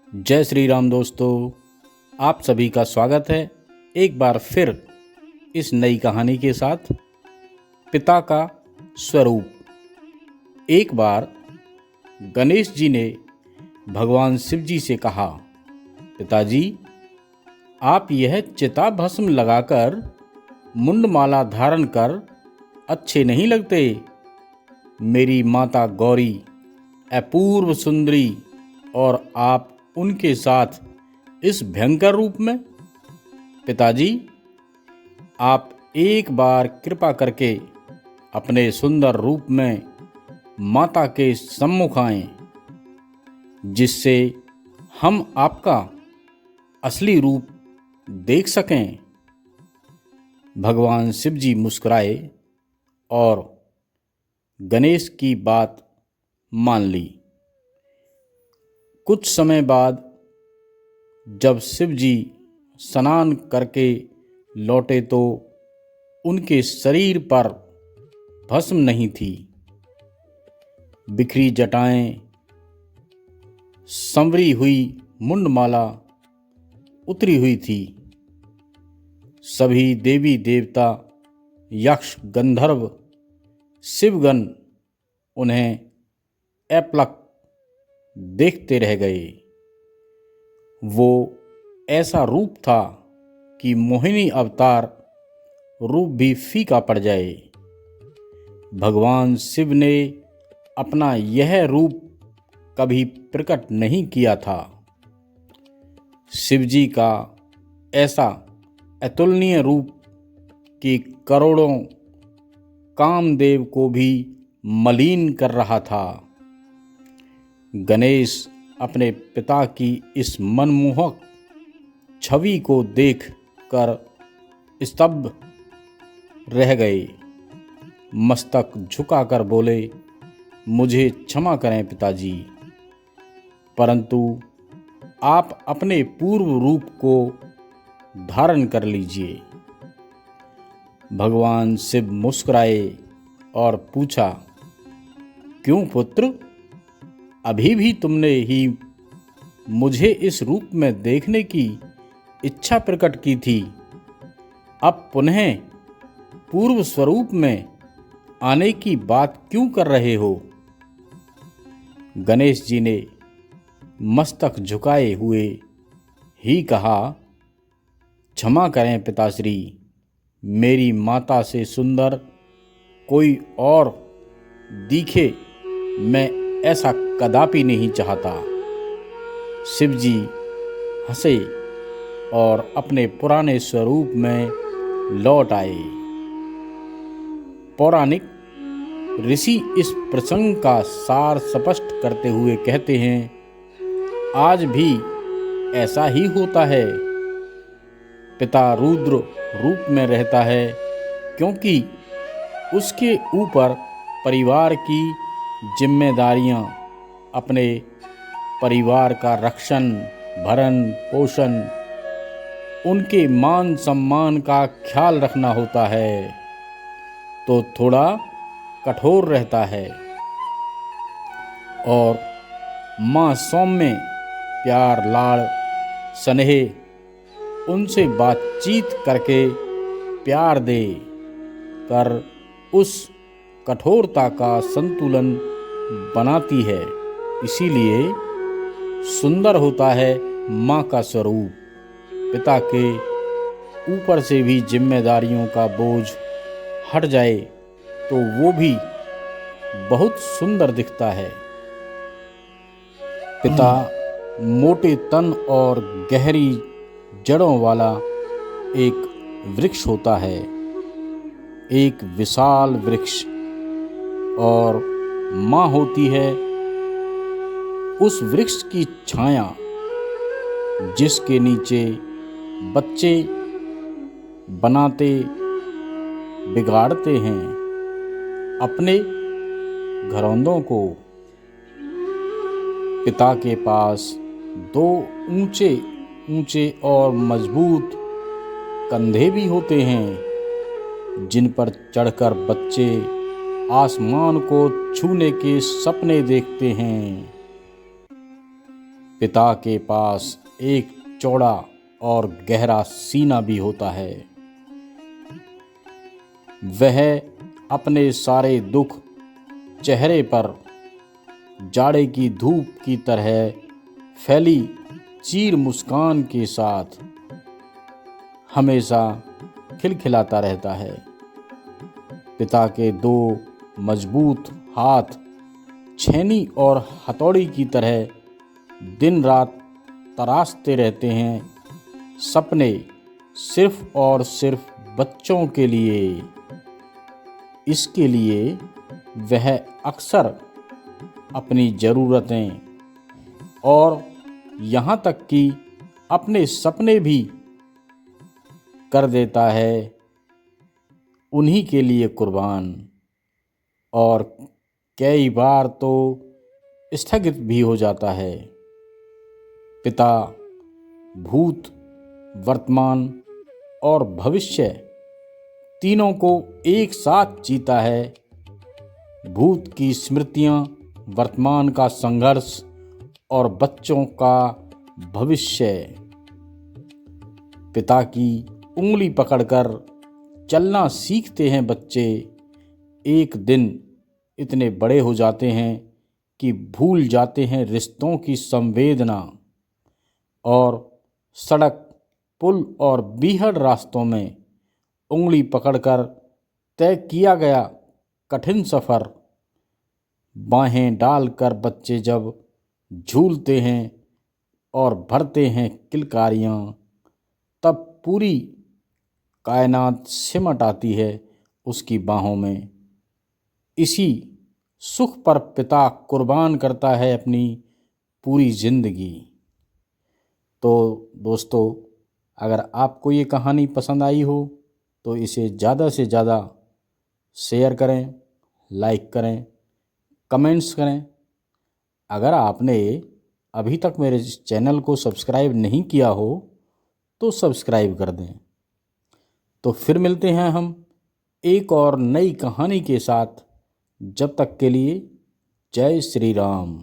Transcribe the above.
जय श्री राम दोस्तों, आप सभी का स्वागत है एक बार फिर इस नई कहानी के साथ। पिता का स्वरूप। एक बार गणेश जी ने भगवान शिव जी से कहा, पिताजी, आप यह चिता भस्म लगाकर मुंडमाला धारण कर अच्छे नहीं लगते। मेरी माता गौरी अपूर्व सुंदरी और आप उनके साथ इस भयंकर रूप में। पिताजी, आप एक बार कृपा करके अपने सुंदर रूप में माता के सम्मुख आएं, जिससे हम आपका असली रूप देख सकें। भगवान शिव जी मुस्कुराए और गणेश की बात मान ली। कुछ समय बाद जब शिव जी स्नान करके लौटे तो उनके शरीर पर भस्म नहीं थी। बिखरी जटाएं, संवरी हुई मुंडमाला उतरी हुई थी। सभी देवी देवता, यक्ष, गंधर्व, शिवगण उन्हें अपलक देखते रह गए। वो ऐसा रूप था कि मोहिनी अवतार रूप भी फीका पड़ जाए। भगवान शिव ने अपना यह रूप कभी प्रकट नहीं किया था। शिव जी का ऐसा अतुलनीय रूप कि करोड़ों कामदेव को भी मलिन कर रहा था। गणेश अपने पिता की इस मनमोहक छवि को देख कर स्तब्ध रह गए। मस्तक झुकाकर बोले, मुझे क्षमा करें पिताजी, परंतु आप अपने पूर्व रूप को धारण कर लीजिए। भगवान शिव मुस्कुराए और पूछा, क्यों पुत्र, अभी भी तुमने ही मुझे इस रूप में देखने की इच्छा प्रकट की थी। अब पुनः पूर्व स्वरूप में आने की बात क्यों कर रहे हो? गणेश जी ने मस्तक झुकाए हुए ही कहा, क्षमा करें पिताश्री, मेरी माता से सुंदर कोई और दिखे, मैं ऐसा कदापि नहीं चाहता। शिव जी हंसे और अपने पुराने स्वरूप में लौट आए। पौराणिक ऋषि इस प्रसंग का सार स्पष्ट करते हुए कहते हैं, आज भी ऐसा ही होता है। पिता रुद्र रूप में रहता है क्योंकि उसके ऊपर परिवार की जिम्मेदारियां, अपने परिवार का रक्षण, भरण पोषण, उनके मान सम्मान का ख्याल रखना होता है, तो थोड़ा कठोर रहता है। और माँ सौम्य, प्यार, लाड़, स्नेह उनसे बातचीत करके प्यार दे कर उस कठोरता का संतुलन बनाती है। इसीलिए सुंदर होता है माँ का स्वरूप। पिता के ऊपर से भी जिम्मेदारियों का बोझ हट जाए तो वो भी बहुत सुंदर दिखता है। पिता मोटे तन और गहरी जड़ों वाला एक वृक्ष होता है, एक विशाल वृक्ष, और माँ होती है उस वृक्ष की छाया, जिसके नीचे बच्चे बनाते बिगाड़ते हैं अपने घरौंदों को। पिता के पास दो ऊंचे ऊंचे और मजबूत कंधे भी होते हैं, जिन पर चढ़कर बच्चे आसमान को छूने के सपने देखते हैं। पिता के पास एक चौड़ा और गहरा सीना भी होता है। वह अपने सारे दुख चेहरे पर जाड़े की धूप की तरह फैली चीर मुस्कान के साथ हमेशा खिलखिलाता रहता है। पिता के दो मजबूत हाथ छेनी और हथौड़ी की तरह दिन रात तराशते रहते हैं सपने सिर्फ और सिर्फ बच्चों के लिए। इसके लिए वह अक्सर अपनी ज़रूरतें और यहाँ तक कि अपने सपने भी कर देता है उन्हीं के लिए कुर्बान, और कई बार तो स्थगित भी हो जाता है। पिता भूत, वर्तमान और भविष्य तीनों को एक साथ जीता है। भूत की स्मृतियाँ, वर्तमान का संघर्ष और बच्चों का भविष्य। पिता की उंगली पकड़कर चलना सीखते हैं बच्चे। एक दिन इतने बड़े हो जाते हैं कि भूल जाते हैं रिश्तों की संवेदना, और सड़क, पुल और बीहड़ रास्तों में उंगली पकड़कर तय किया गया कठिन सफ़र बाहें डालकर बच्चे जब झूलते हैं और भरते हैं किलकारियाँ, तब पूरी कायनात सिमट आती है उसकी बाहों में। इसी सुख पर पिता कुर्बान करता है अपनी पूरी ज़िंदगी। तो दोस्तों, अगर आपको ये कहानी पसंद आई हो तो इसे ज़्यादा से ज़्यादा शेयर करें, लाइक करें, कमेंट्स करें। अगर आपने अभी तक मेरे चैनल को सब्सक्राइब नहीं किया हो तो सब्सक्राइब कर दें। तो फिर मिलते हैं हम एक और नई कहानी के साथ। जब तक के लिए जय श्री राम।